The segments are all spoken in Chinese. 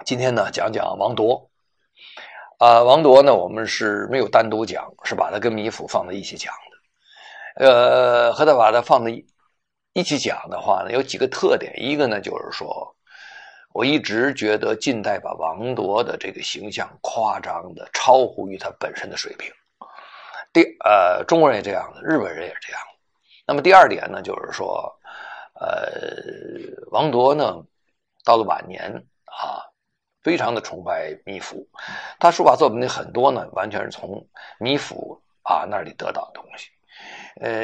今天呢，講講王鐸。王鐸呢，我們是沒有單獨講，是把它跟米芾放在一起講的。和他把它放在一起講的話呢，有幾個特點。一個呢，就是說，我一直覺得近代把王鐸的這個形象誇張的超乎於他本身的水平。中國人也這樣的，日本人也是這樣。那麼第二點呢，就是說，王鐸呢，到了晚年非常的崇拜米芾，他书法作品的很多呢，完全是從米芾那裡得到的東西。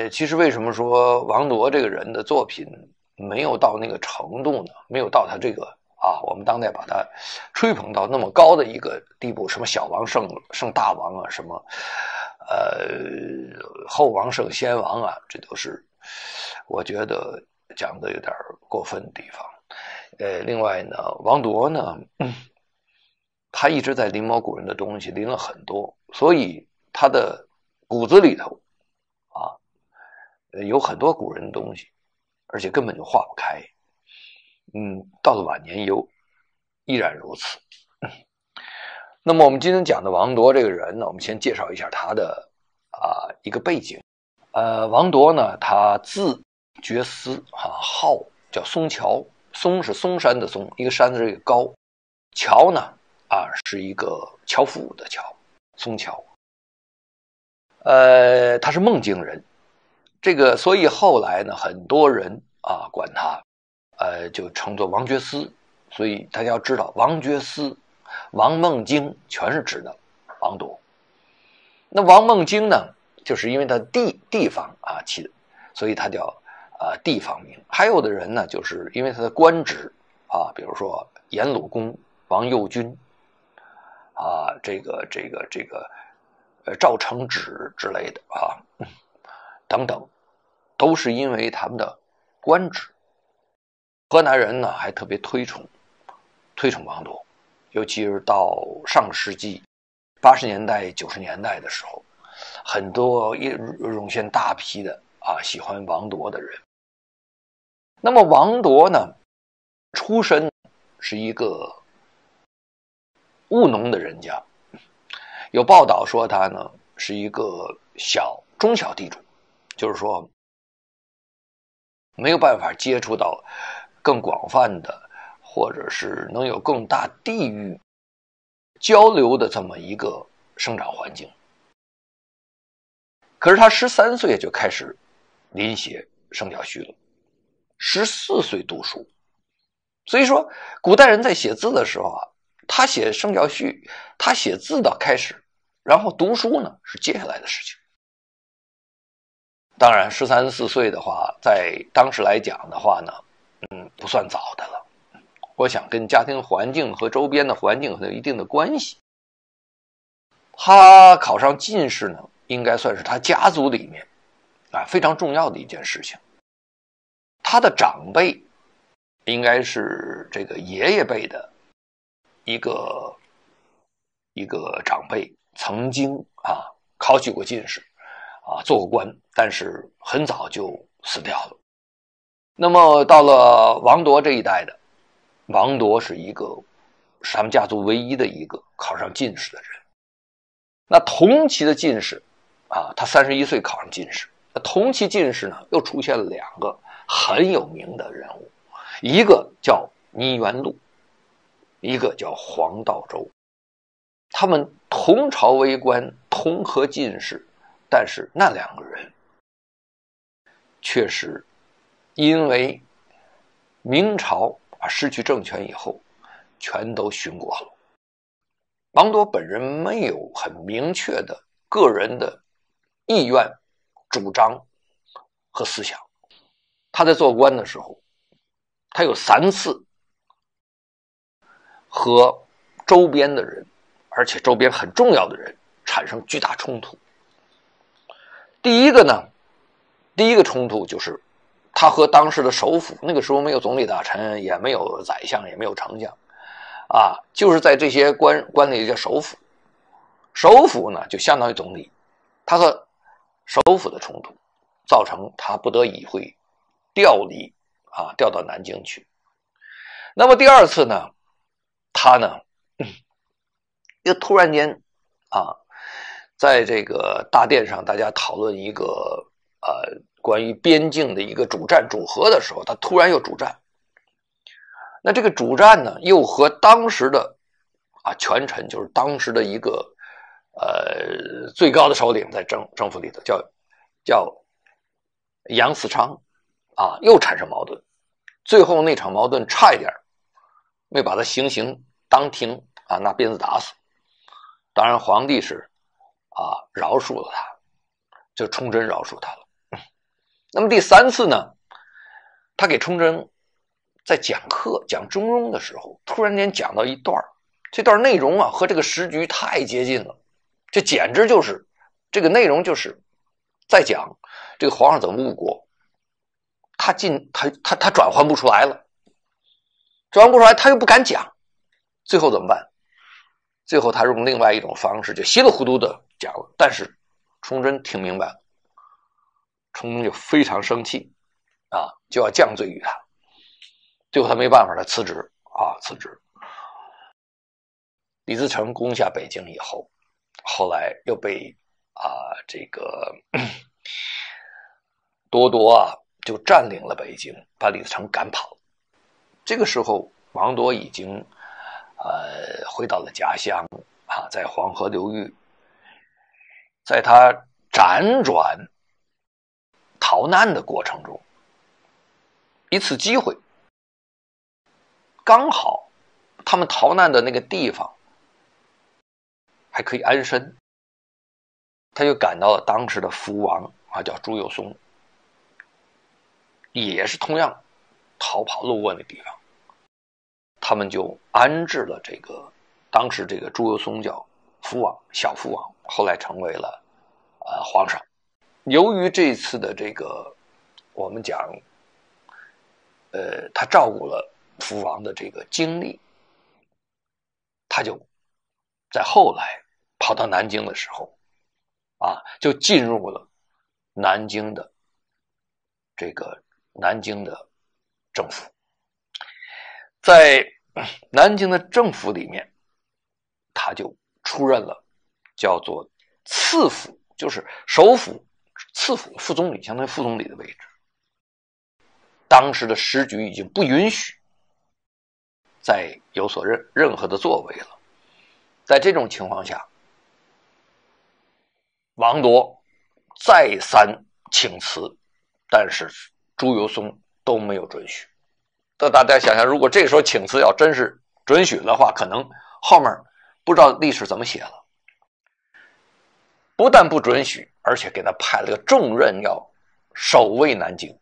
其實為什麼說王鐸這個人的作品沒有到那個程度呢？沒有到他這個我們當代把他吹捧到那麼高的一個地步，什麼小王胜大王什么后王胜先王这都是我覺得講的有點過分的地方。另外呢，王鐸呢，他一直在臨摹古人的東西，臨了很多，所以他的骨子裡頭有很多古人的東西，而且根本就化不開。到了晚年依然如此。那麼我們今天講的王鐸這個人呢，我們先介紹一下他的一個背景。王鐸呢，他字覺思，號叫松橋，松是松山的松，一個山是一個高，橋呢是一個樵夫的樵，松橋。他是孟津人，这個所以後來呢，很多人管他就稱作王覺思。所以大家要知道，王覺思、王孟京全是指的王鐸。那王孟京呢，就是因為他地方起的，所以他叫地方名。還有的人呢，就是因為他的官職比如說顏魯公王右軍這個趙承旨之類的等等，都是因為他們的官職。河南人呢還特別推崇王鐸，尤其是到上世紀80年代90年代的時候，很多湧現大批的喜歡王鐸的人。那麼王鐸呢，出身是一個務農的人家，有報道說他呢是一個中小地主，就是說沒有辦法接觸到更廣泛的，或者是能有更大地域交流的這麼一個生長環境。可是他13歲就開始臨寫聖教序了，14歲讀書。所以說古代人在寫字的時候他寫聖教序，他寫字的開始，然後讀書呢是接下來的事情。當然13、14歲的話，在當時來講的話呢，不算早的了。我想跟家庭環境和周邊的環境有一定的關係。他考上進士呢，應該算是他家族裡面非常重要的一件事情。他的長輩應該是這個爺爺輩的一個長輩，曾經考取過進士做過官，但是很早就死掉了。那麼到了王鐸這一代的，王鐸是他們家族唯一的一个考上進士的人。那同期的進士他31歲考上進士。那同期進士呢，又出現了2個很有名的人物，一個叫倪元祿，一個叫黃道周。他們同朝為官，同科進士，但是那2個人確實因為明朝失去政權以後，全都殉國了。王鐸本人沒有很明確的個人的意願、主張和思想。他在做官的時候，他有3次和周邊的人，而且周邊很重要的人產生巨大衝突。第一個衝突就是他和當時的首輔，那個時候沒有總理大臣，也沒有宰相，也沒有丞相就是在這些官裡叫首輔。首輔呢就相當於總理，他和首輔的衝突造成他不得已會調離調到南京去。那麼第2次呢，他呢，又突然间啊，在这个大殿上，大家討論一個關於邊境的一個主戰主和的時候，他突然又主戰。那這個主戰呢，又和當時的權臣，就是當時的一個最高的首領在政府裡頭，叫楊嗣昌又產生矛盾。最後那場矛盾差一點沒把他行刑當庭拿鞭子打死。當然皇帝是饒恕了他，就崇禎饒恕他了。那麼第三次呢，他給崇禎在講課講中庸的時候，突然間講到一段，這段內容和這個時局太接近了，這簡直就是這個內容就是在講這個皇上怎麼誤國，他轉換不出來了，轉換不出來他又不敢講，最後怎麼辦？最後他用另外一種方式就稀里糊塗的講了，但是崇禎聽明白了，崇禎就非常生氣就要降罪於他。最後他沒辦法，他辭職。李自成攻下北京以後，後來又被這個多多就佔領了北京，把李自成趕跑。這個時候王鐸已經回到了家鄉在黃河流域，在他輾轉逃難的過程中，一次機會，剛好他們逃難的那個地方還可以安身，他就趕到了當時的福王叫朱由崧，也是同樣逃跑路過的地方，他們就安置了這個當時這個朱由崧叫福王，小福王，後來成為了皇上。由於這次的這個我們講他照顧了福王的這個經歷，他就在後來跑到南京的時候就進入了南京的政府。在南京的政府裡面，他就出任了叫做次輔，就是首輔、次輔、副總理，相當於副總理的位置。當時的時局已經不允許再有所任何的作為了。在這種情況下，王鐸再三請辭，但是朱由崧都沒有准許。那大家想想，如果這個時候請辭要真是准許的話，可能後面不知道歷史怎麼寫了。不但不准許，而且給他派了個重任，要守衛南京。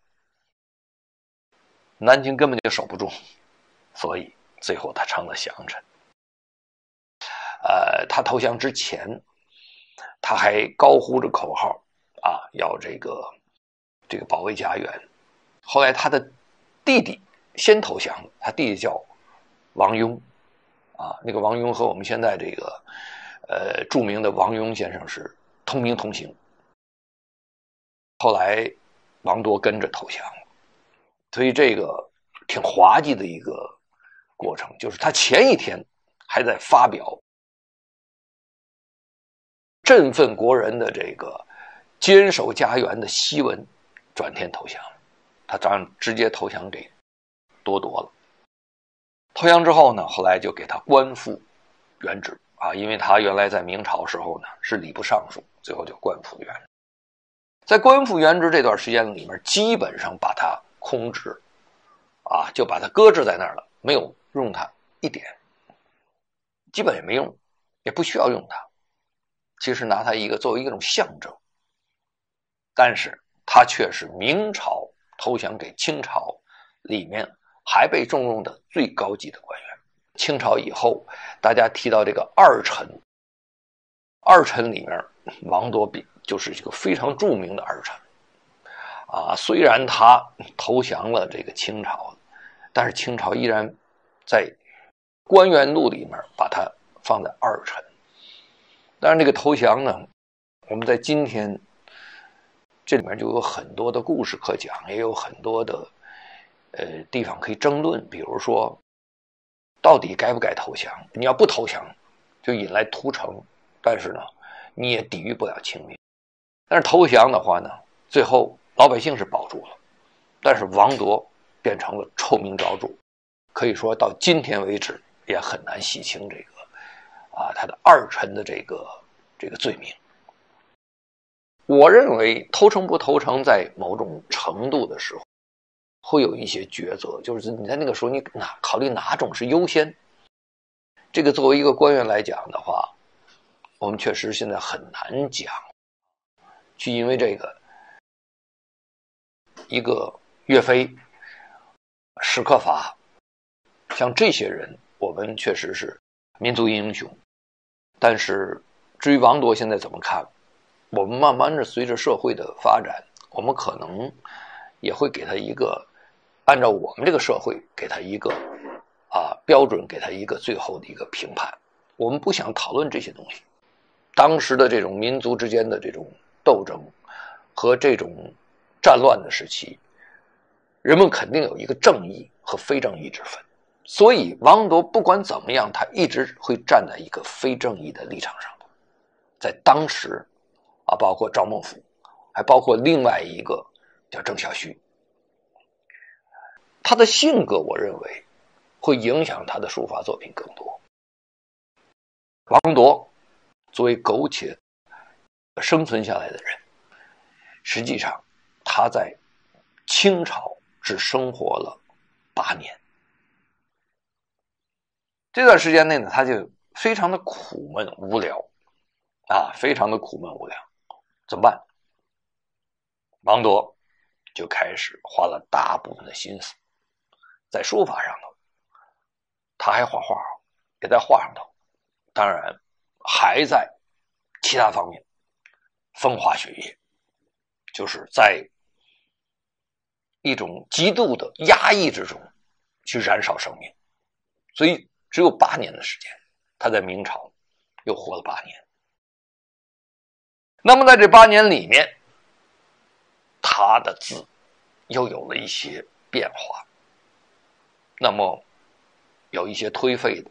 南京根本就守不住，所以最後他成了降臣。他投降之前，他還高呼着口號要這個保衛家園。後來他的弟弟先投降了，他弟弟叫王庸那個王庸和我們現在這個著名的王庸先生是同名同姓。後來王鐸跟着投降了，所以這個挺滑稽的一個過程，就是他前一天還在發表振奮國人的這個堅守家園的檄文，轉天投降了。他當然直接投降給多多了。投降之後呢，後來就給他官復原職因為他原來在明朝時候呢是禮部尚書，最後就官復原職。在官復原職這段時間裡面，基本上把他空置就把他擱置在那兒了，沒有用他一點，基本也沒用，也不需要用他。其實拿他作為一種象徵，但是他卻是明朝投降給清朝裡面還被重用的最高級的官員。清朝以後，大家提到這個二臣，二臣裡面王鐸就是一個非常著名的二臣雖然他投降了這個清朝，但是清朝依然在官員錄裡面把他放在二臣。當然這個投降呢，我們在今天這裡面就有很多的故事可講，也有很多的地方可以爭論。比如說到底該不該投降？你要不投降，就引來屠城，但是呢，你也抵御不了清兵。但是投降的話呢，最後老百姓是保住了，但是王铎变成了臭名昭著，可以说到今天为止也很难洗清这个他的二臣的这个罪名。我認為投誠不投誠，在某種程度的時候會有一些抉擇，就是你在那個時候你考慮哪種是優先。這個作為一個官員來講的話，我們確實現在很難講，去因為這個一個岳飛、史可法，像這些人我們確實是民族英雄，但是至於王铎現在怎麼看，我們慢慢的隨着社會的發展，我們可能也會給他一個按照我們這個社會給他一個標準，給他一個最後的一個評判。我們不想討論這些東西。當時的這種民族之間的這種鬥爭和這種戰亂的時期，人們肯定有一個正義和非正義之分。所以王铎不管怎麼樣，他一直會站在一個非正義的立場上。在當時包括趙孟頫，還包括另外一個叫鄭孝胥，他的性格我認為會影響他的書法作品更多。王铎作為苟且生存下來的人，實際上他在清朝只生活了8年。這段時間內呢，他就非常的苦悶無聊非常的苦悶無聊。怎麼辦？王铎就開始花了大部分的心思在書法上頭，他還畫畫，也在畫上頭，當然還在其他方面風花雪月，就是在一種極度的壓抑之中去燃燒生命。所以只有8年的時間，他在明朝又活了8年。那麼在這8年裡面，他的字又有了一些變化。那麼有一些頹廢的，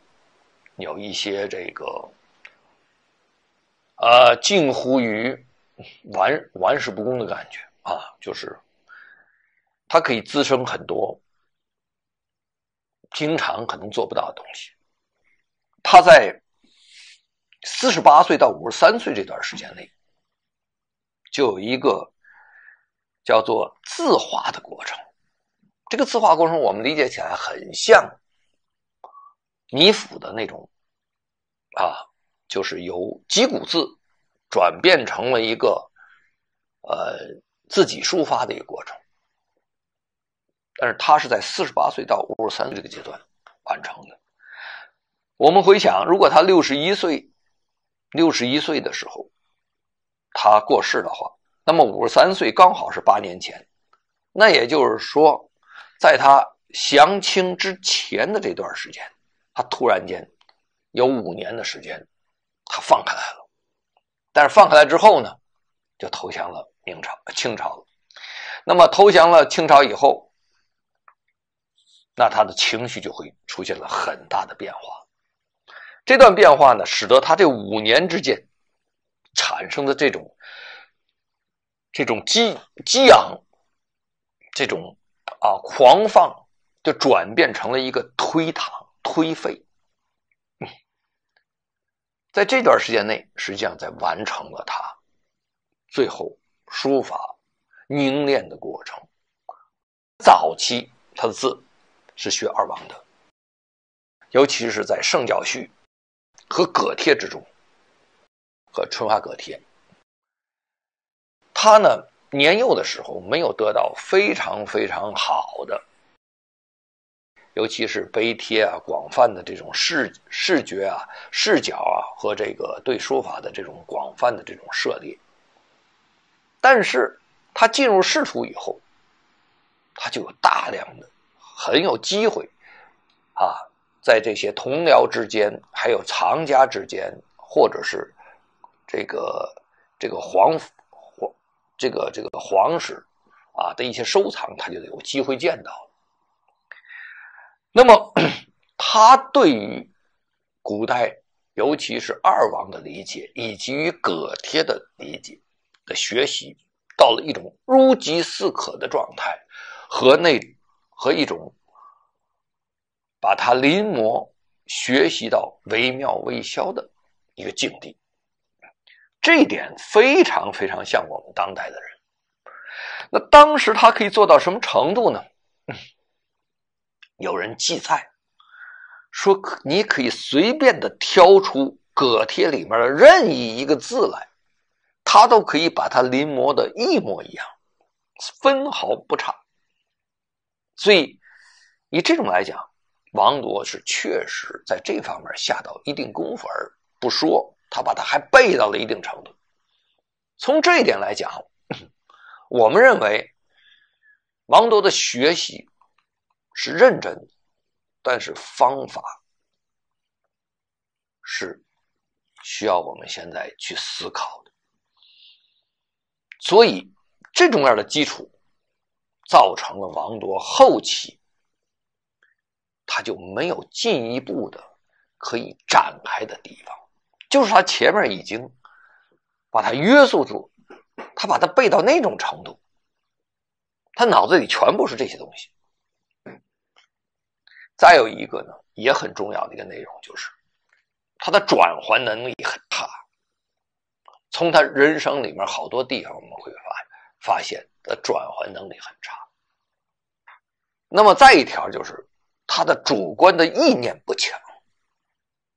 有一些這個近乎於玩世不恭的感覺就是他可以滋生很多平常可能做不到的東西。他在48歲到53歲這段時間內，就有一個叫做字畫的過程。這個字畫過程我們理解起來很像米芾的那種就是由擊鼓字轉變成了一個自己抒發的一個過程。但是他是在48歲到53歲這個階段完成的。我們回想，如果他61歲的時候他過世的話，那麼53歲剛好是8年前。那也就是說，在他降清之前的這段時間，他突然間有5年的時間他放開來了。但是放開來之後呢，就投降了清朝了。那麼投降了清朝以後，那他的情緒就會出現了很大的變化。這段變化呢，使得他這5年之間產生的這種激昂，這種狂放，就轉變成了一個頹廢。在這段時間內，實際上在完成了他最後書法凝練的過程。早期他的字是學二王的，尤其是在聖教序和葛帖之中，和春花葛帖。他呢，年幼的時候沒有得到非常非常好的，尤其是碑帖廣泛的這種視覺視角和這個對書法的這種廣泛的這種涉獵。但是他進入仕途以後，他就有大量的很有機會在這些同僚之間，還有藏家之間，或者是這個皇室的一些收藏，他就有機會見到。那麼他對於古代尤其是二王的理解，以及於葛帖的理解的學習，到了一種如饥似渴的狀態，和一種把它临摹學習到惟妙惟肖的一個境地。這一點非常非常像我們当代的人。那當時他可以做到什麼程度呢？有人记載說，你可以随便的挑出葛帖裡面的任意一個字來，他都可以把它臨摹的一模一樣，分毫不差。所以以這種來講，王铎是確實在這方面下到一定功夫，而不說他把它還背到了一定程度。從這一點來講，我們認為王铎的學習是認真的，但是方法是需要我們現在去思考的。所以这种样的基礎造成了王铎後期他就沒有進一步的可以展開的地方，就是他前面已經把他約束住，他把他背到那種程度，他腦子裡全部是這些東西。再有一個呢，也很重要的一個内容，就是他的轉圜能力很差。從他人生裡面好多地方我們會發現他的轉圜能力很差。那麼再一條就是他的主觀的意念不強，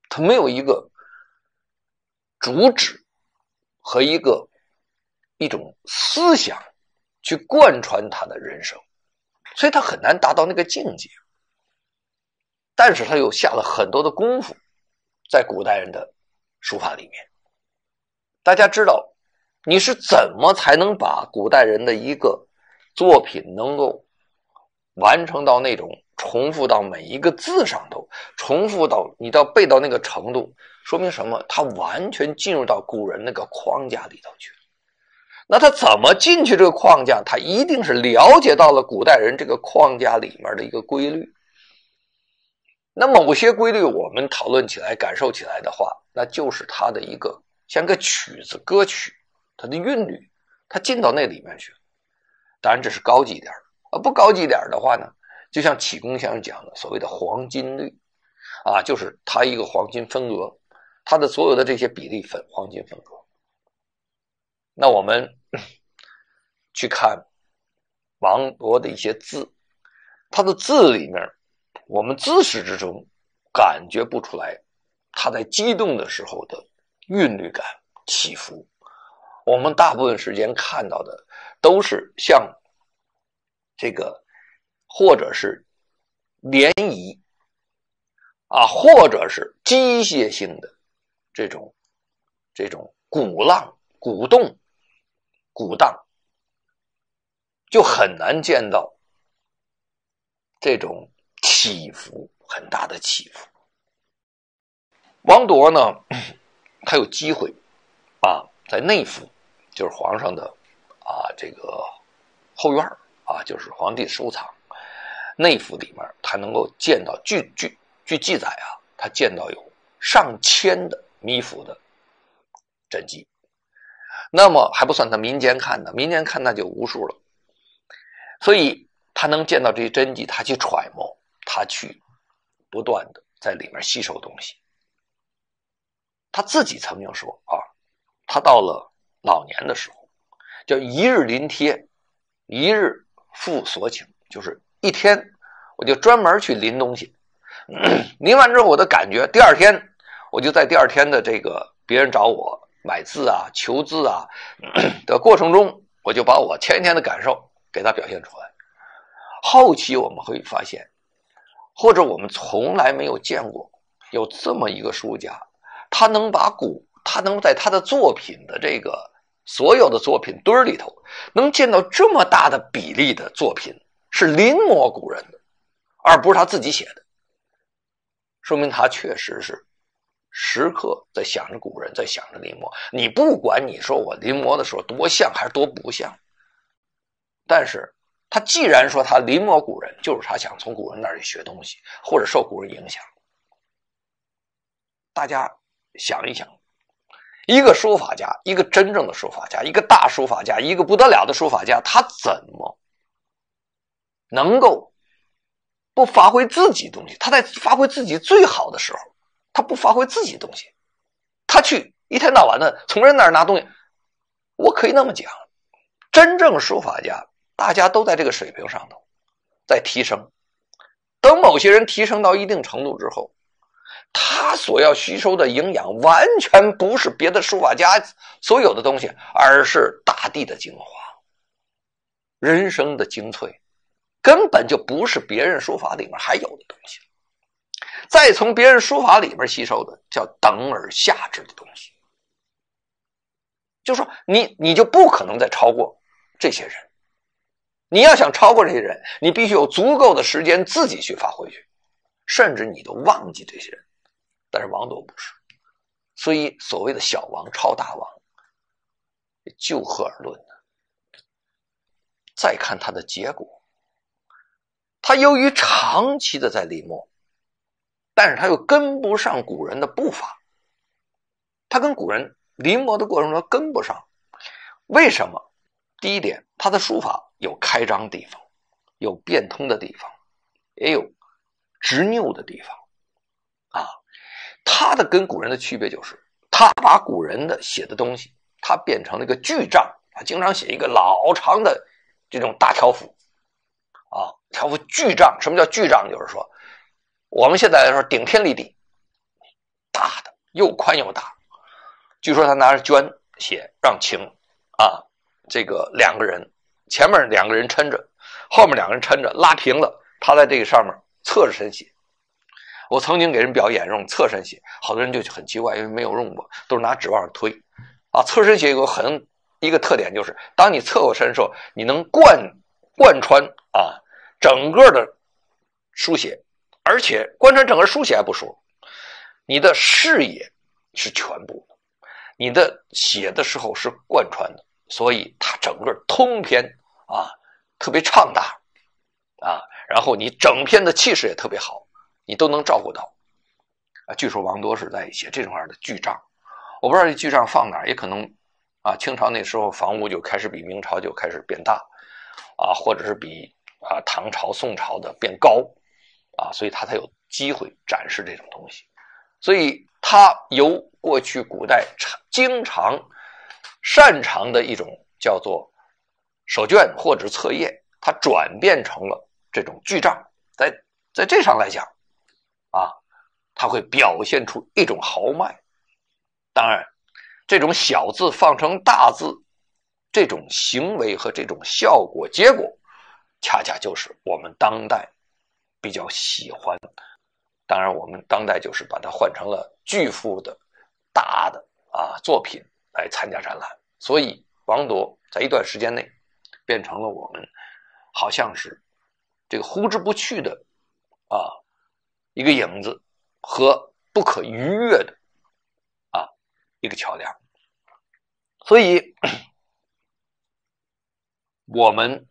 他沒有一個主旨和一種思想去貫穿他的人生，所以他很難達到那個境界。但是他又下了很多的功夫在古代人的書法裡面。大家知道你是怎麼才能把古代人的一個作品能够完成到那种重複到每一個字上頭，重複到你到背到那個程度，說明什麼？他完全進入到古人那個框架裡頭去。那他怎麼進去這個框架？他一定是了解到了古代人這個框架裡面的一個規律。那某些規律我們討論起來感受起來的話，那就是它的一個像個曲子歌曲，它的韻律它進到那裡面去。當然這是高級一點的，不高級一點的話呢，就像启功先生講的所謂的黃金律啊，就是它一個黃金分格，它的所有的這些比例黄金分格。那我們去看王铎的一些字，他的字裡面我們自始至終感覺不出來他在激動的時候的韻律感起伏。我們大部分時間看到的都是像这个或者是涟漪啊，或者是機械性的這種鼓浪鼓動鼓盪，就很難見到這種起伏很大的起伏。王铎呢，他有機會啊，在內府，就是皇上的這個後院啊，就是皇帝收藏內府裡面，他能夠見到據記載啊，他見到有上千的彌府的真跡。那麼還不算他民間看的，民間看那就無數了。所以他能見到這些真跡，他去揣摩，他去不斷的在裡面吸收東西。他自己曾經說啊，他到了老年的時候，叫一日臨帖，一日復所請，就是一天我就專門去臨東西，臨完之後我的感覺，第二天我就在第二天的這個別人找我買字啊、求字啊的過程中，我就把我前一天的感受給他表現出來。後期我們會發現，或者我們從來沒有見過有這麼一個書家，他能在他的作品的這個所有的作品堆裡頭，能見到這麼大的比例的作品是臨摹古人的，而不是他自己寫的，說明他確實是時刻在想着古人，在想着臨摹。你不管你說我臨摹的時候多像還是多不像，但是他既然說他臨摹古人，就是他想從古人那裡學東西，或者受古人影響。大家想一想，一個書法家，一個真正的書法家，一個大書法家，一個不得了的書法家，他怎麼能夠不發揮自己東西？他在發揮自己最好的时候，他不發揮自己東西，他去一天到晚的從人那儿拿東西。我可以那麼講，真正書法家大家都在這個水平上頭在提升，等某些人提升到一定程度之後，他所要吸收的營養完全不是別的書法家所有的東西，而是大地的精华，人生的精粹，根本就不是別人書法裡面還有的東西。再從別人書法裡面吸收的叫等而下之的東西，就是说你就不可能再超過这些人。你要想超过这些人，你必須有足夠的時間自己去發揮去，甚至你都忘記這些人。但是王鐸不是，所以所謂的小王超大王，就何而論呢？再看他的結果，他由於長期的在臨摹，但是他又跟不上古人的步伐，他跟古人臨摹的過程中跟不上。為什麼？第一點，他的書法有開張的地方，有變通的地方，也有執拗的地方啊。他的跟古人的區別就是他把古人的寫的東西他變成了一個巨丈，他經常寫一個老長的這種大條幅啊，條幅巨丈。什麼叫巨丈？就是說我們現在來說頂天立地，大的又寬又大。據說他拿着絹寫讓情啊，這個兩個人前面兩個人抻着，後面兩個人抻着，拉平了，他在這個上面側着身寫。我曾經給人表演用側身寫，好多人就很奇怪，因為沒有用過，都是拿紙往上推啊。側身寫有一個特點，就是當你側過身的時候，你能貫穿啊整個的書寫，而且貫穿整個書寫還不說，你的視野是全部的，你的寫的時候是貫穿的，所以它整個通篇啊特別暢達啊，然後你整篇的氣勢也特別好，你都能照顧到啊。據說王鐸是在寫這種樣的巨丈，我不知道这巨丈放哪兒，也可能啊清朝那時候房屋就開始比明朝就開始變大啊，或者是比啊唐朝宋朝的變高啊，所以他才有機會展示這種東西。所以他由過去古代經常擅長的一種叫做手卷或者冊頁，它轉變成了這種巨丈。在這上來講啊，它會表現出一種豪邁。當然這種小字放成大字，這種行為和這種效果結果恰恰就是我們當代比較喜歡。當然我們當代就是把它換成了巨幅的大的啊作品來參加展覽，所以王鐸在一段時間內變成了我們好像是這個呼之不去的啊一個影子和不可逾越的啊一個橋樑。所以我們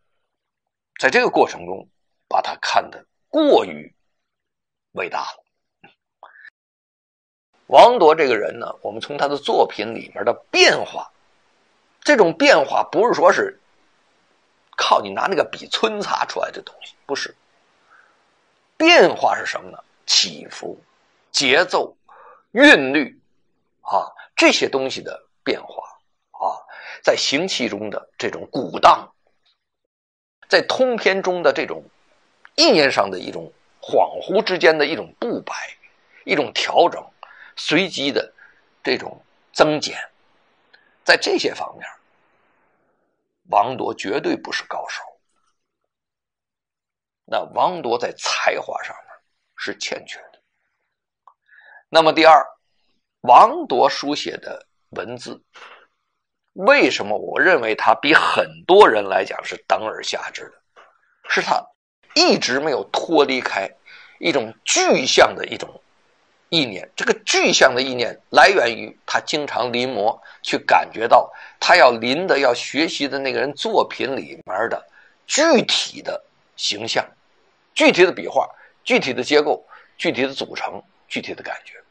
在這個過程中把它看得過於偉大了。王鐸這個人呢，我們從他的作品裡面的變化，這種變化不是說是靠你拿那個筆皴擦出來的東西，不是。變化是什麼呢？起伏、節奏、韻律啊，這些東西的變化啊，在行氣中的這種鼓盪，在通篇中的這種意念上的一種恍惚之間的一種不白，一種調整，隨機的這種增減，在這些方面王鐸絕對不是高手。那王鐸在才華上面是欠缺的。那麼第二，王鐸書寫的文字，為什麼我認為他比很多人來講是等而下之的？是他一直沒有脫離開一種具象的一種意念。這個具象的意念來源於他經常臨摹，去感覺到他要臨的要學習的那個人作品裡面的具體的形象、具體的筆畫、具體的結構、具體的組成、具體的感覺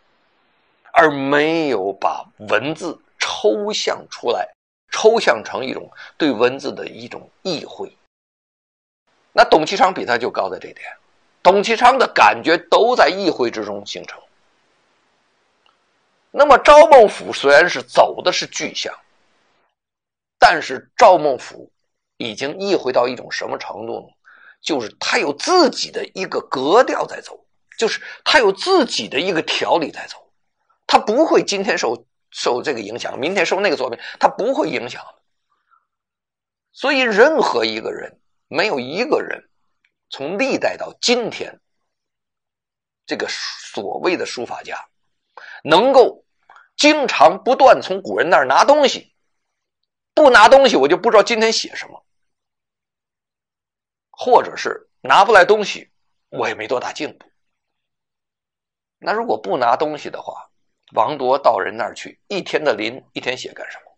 而沒有把文字抽象出來，抽象成一种对文字的一種意會。那董其昌比他就高在这点，董其昌的感覺都在意會之中形成。那麼趙孟頫雖然是走的是具象，但是趙孟頫已經意會到一種什麼程度呢？就是他有自己的一個格調在走，就是他有自己的一個條理在走，他不會今天受這個影響，明天受那個作品，他不會影響的。所以任何一個人，沒有一個人從歷代到今天，這個所謂的書法家能夠經常不斷從古人那兒拿東西，不拿東西我就不知道今天寫什麼，或者是拿不來東西我也沒多大進步。那如果不拿東西的話，王铎到人那兒去，一天的临一天寫幹什麼？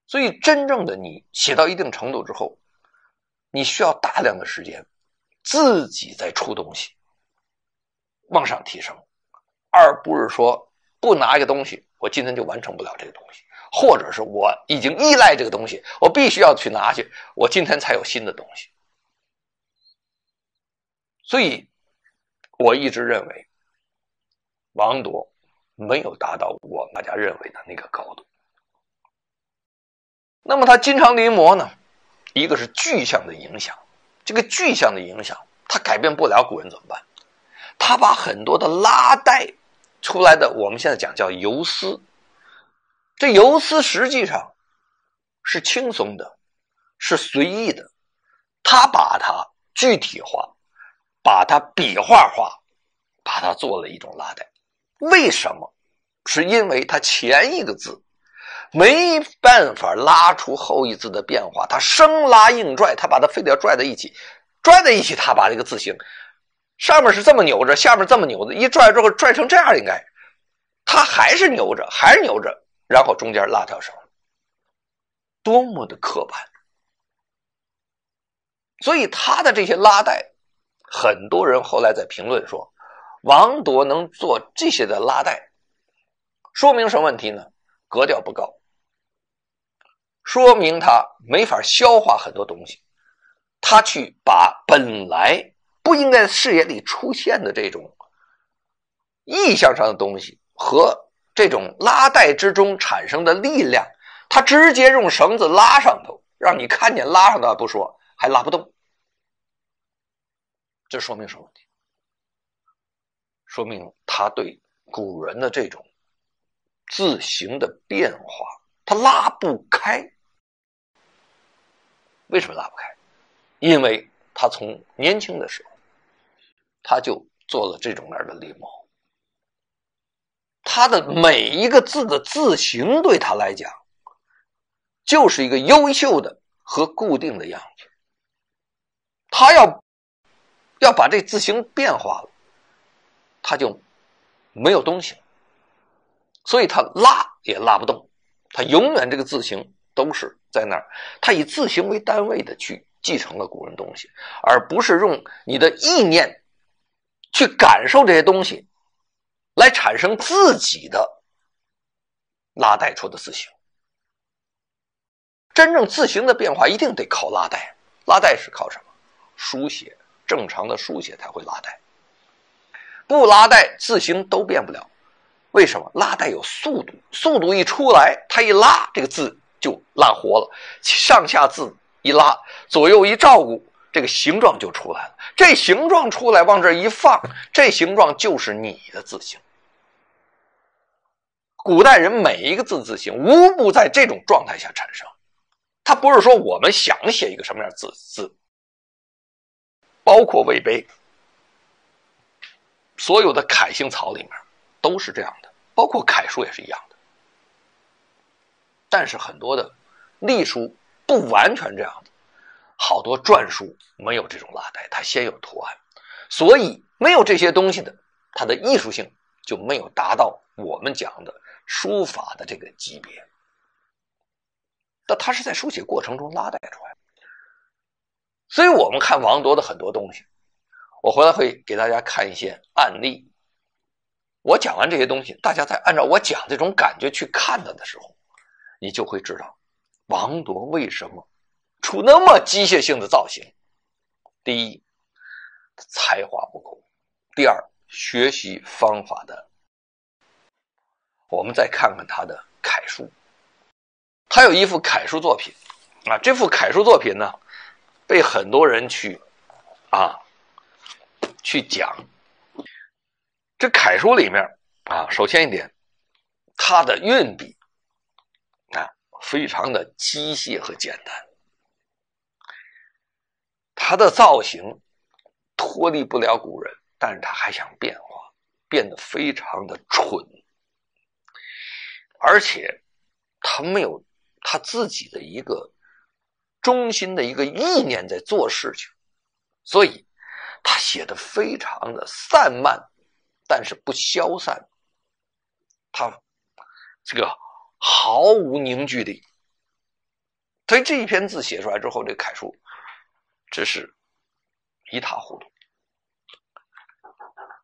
所以真正的你寫到一定程度之後，你需要大量的时间自己在出東西，往上提升，而不是说不拿一個東西我今天就完成不了這個東西，或者是我已經依賴這個東西，我必須要去拿去，我今天才有新的東西。所以我一直認為王铎沒有達到我們大家認為的那個高度。那麼他金昌臨摹呢，一個是具象的影響，這個具象的影響他改變不了古人怎麼辦？他把很多的拉帶出來的，我們現在講叫游絲，這游絲實際上是輕鬆的，是隨意的，他把它具體化，把它筆畫化，把它做了一種拉带。為什麼？是因為它前一個字沒辦法拉出後一字的變化，它生拉硬拽，它把它非得要拽在一起，拽在一起，它把這個字形上面是這麼扭着，下面這麼扭着，一拽之後拽成這樣，應該它還是扭着，還是扭着，然後中間拉條绳，多麼的刻板。所以他的這些拉帶，很多人後來在評論說王铎能做這些的拉帶，說明什麼問題呢？格調不高，說明他沒法消化很多東西，他去把本來不應該視野裡出現的這種意象上的東西和這種拉帶之中產生的力量，他直接用繩子拉上頭，讓你看見拉上頭不說，還拉不動。這說明什麼問題？說明他對古人的這種字形的變化他拉不開。為什麼拉不開？因為他從年輕的時候他就做了這種樣的臨摹，他的每一個字的字形對他來講就是一個優秀的和固定的樣子，他要把這字形變化了，他就沒有東西了，所以他拉也拉不動，他永遠這個字形都是在那兒，他以字形為單位的去繼承了古人東西，而不是用你的意念去感受這些東西來產生自己的拉帶出的字形。真正字形的變化一定得靠拉带，拉带是靠什麼？書寫，正常的書寫才會拉带，不拉带字形都變不了。為什麼？拉带有速度，速度一出來，它一拉，這個字就拉活了，上下字一拉，左右一照顧，這個形狀就出來了。這形狀出來往這一放，這形狀就是你的字形。古代人每一個字形無不在這種狀態下產生，它不是說我們想寫一個什麼樣的字，包括魏碑，所有的楷行草裡面都是這樣的，包括楷書也是一樣的。但是很多的隶書不完全这樣的，好多篆書沒有這種拉帶，它先有圖案，所以沒有這些東西的，它的藝術性就沒有達到我們講的書法的這個級別。但它是在書寫過程中拉帶出來，所以我們看王铎的很多東西，我回來會給大家看一些案例。我講完這些東西，大家再按照我講這種感覺去看它的時候，你就會知道王铎為什麼出那麼機械性的造型。第一，才華不夠；第二，學習方法的。我們再看看他的楷書，他有一幅楷书作品啊，这幅楷书作品呢，被很多人去講。這楷書裡面啊，首先一點，它的運筆啊，非常的機械和簡單，它的造型脫離不了古人，但是他還想變化，變得非常的蠢，而且他没有他自己的一個中心的一個意念在做事情，所以他寫得非常的散漫，但是不消散，他这個毫無凝聚力。所以這一篇字寫出來之後，這楷書這是一塌糊塗。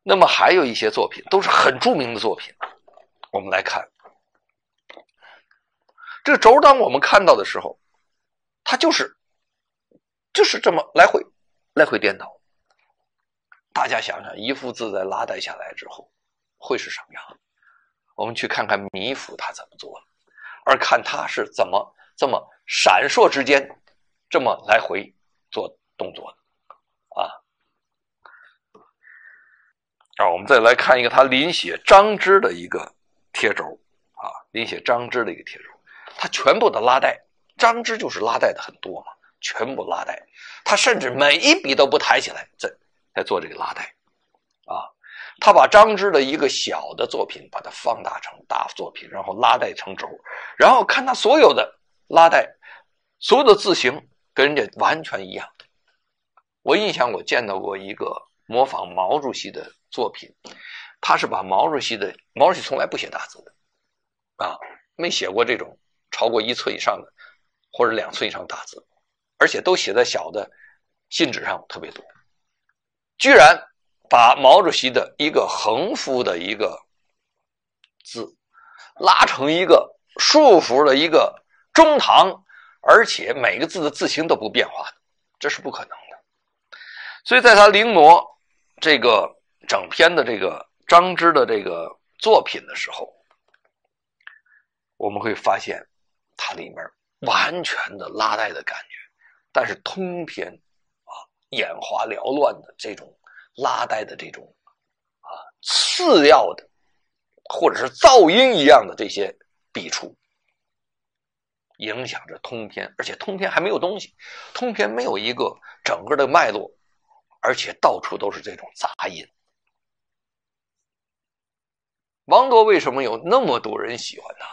那麼還有一些作品都是很著名的作品，我们來看這個軸。當我們看到的時候，它就是這麼來回顛倒。大家想想，一幅字在拉带下來之後會是什麼樣？我們去看看米芾他怎麼做了，而看他是怎麼這麼閃爍之間這麼來回做動作的啊。我們再來看一個他临寫張芝的一個貼軸啊，临寫張芝的一個貼軸，他全部的拉带，張芝就是拉带的很多嘛，全部拉带，他甚至每一筆都不抬起來，在做這個拉带啊。他把張芝的一個小的作品把它放大成大作品，然後拉带成軸，然後看他所有的拉带，所有的字形跟人家完全一樣。我印象我見到過一個模仿毛主席的作品，他是把毛主席從來不寫大字的啊，沒寫過這種超過1寸以上的或者2寸以上大字，而且都寫在小的信紙上特別多，居然把毛主席的一個橫幅的一個字拉成一個豎幅的一個中堂，而且每個字的字形都不變化的，這是不可能的。所以在他臨摹這個整篇的這個張芝的這個作品的時候，我們會發現它裡面完全的拉带的感覺，但是通篇眼花繚亂的這種拉带的這種次要的或者是噪音一樣的這些筆觸，影響着通篇，而且通篇還沒有東西，通篇沒有一個整個的脈絡，而且到處都是這種雜音。王铎為什麼有那麼多人喜歡他？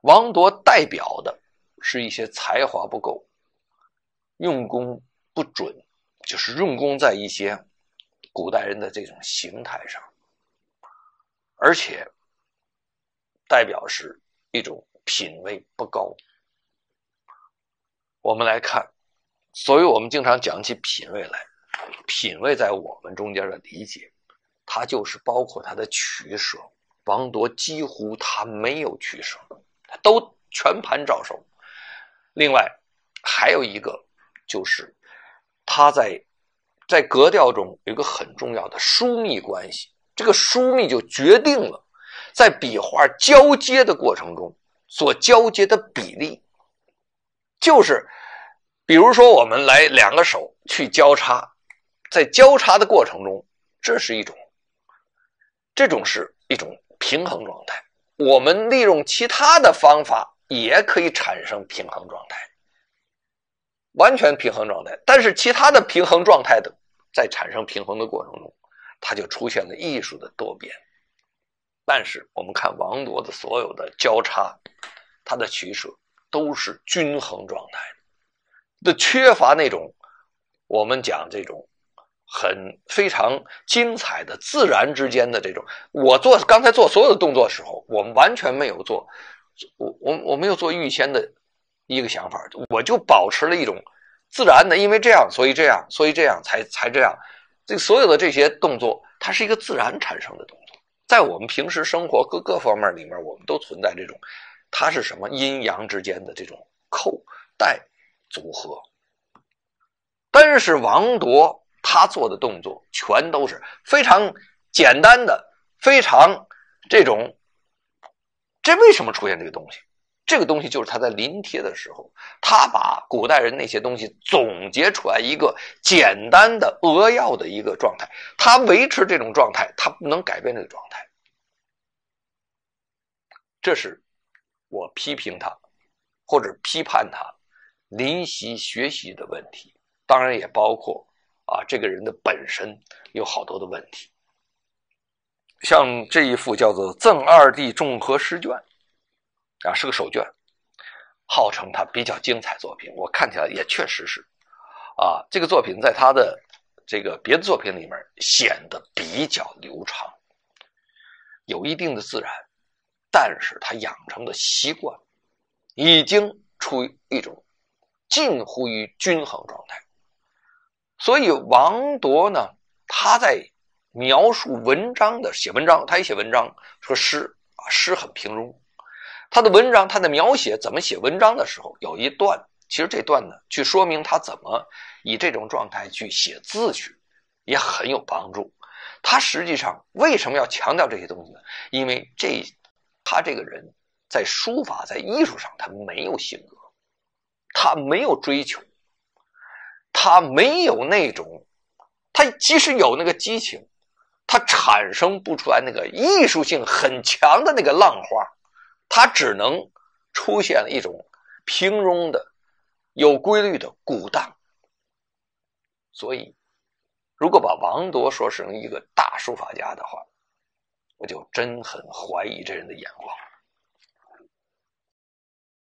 王铎代表的是一些才華不夠，用功不準，就是用功在一些古代人的這種形態上，而且代表是一種品位不高。我們來看，所以我們經常講起品位來，品位在我們中間的理解，它就是包括它的取捨。王铎幾乎他沒有取捨，他都全盤照收。另外還有一個就是他在格調中有一個很重要的疏密關係，這個疏密就決定了在筆畫交接的過程中所交接的比例。就是比如說我們來兩個手去交叉，在交叉的過程中，這是一種平衡狀態。我們利用其他的方法也可以產生平衡狀態，完全平衡狀態，但是其他的平衡狀態的在產生平衡的過程中，它就出現了藝術的多變。但是我們看王铎的所有的交叉，它的取捨都是均衡狀態的，缺乏那種我們講這種非常精彩的自然之間的這種。我剛才做所有的動作的時候，我們完全沒有做，我沒有做預先的一個想法，我就保持了一種自然的，因為這樣所以這樣才這樣。這所有的這些動作它是一個自然產生的動作，在我們平時生活各方面裡面，我們都存在這種，它是什麼陰陽之間的這種扣帶組合。但是王鐸他做的動作全都是非常簡單的，非常这為什麼出現這個東西？這個東西就是他在臨帖的時候，他把古代人那些東西總結出來一個簡單的扼要的一個狀態，他維持這種狀態，他不能改变這個狀態。這是我批評他或者批判他臨習學習的問題，當然也包括這個人的本身有好多的問題。像這一幅叫做《贈二弟众和诗卷》是個手卷，号称他比较精彩作品，我看起来也確實是這個作品在他的這個別的作品裡面顯得比較流暢，有一定的自然，但是他養成的習慣已經處於一種近乎於均衡狀態。所以王鐸呢，他在描述文章的写文章，他也写文章，說詩很平庸。他的文章，他的描写怎麼寫文章的時候，有一段，其實這段呢，去說明他怎麼以這種狀態去写字去，也很有幫助。他實際上為什麼要強調這些東西呢？因為他這個人在書法在藝術上他沒有性格，他沒有追求，他没有那種，他即使有那個激情，他產生不出來那個藝術性很強的那個浪花，他只能出現了一種平庸的有規律的鼓荡。所以如果把王鐸说成一個大書法家的話，我就真很懷疑這人的眼光。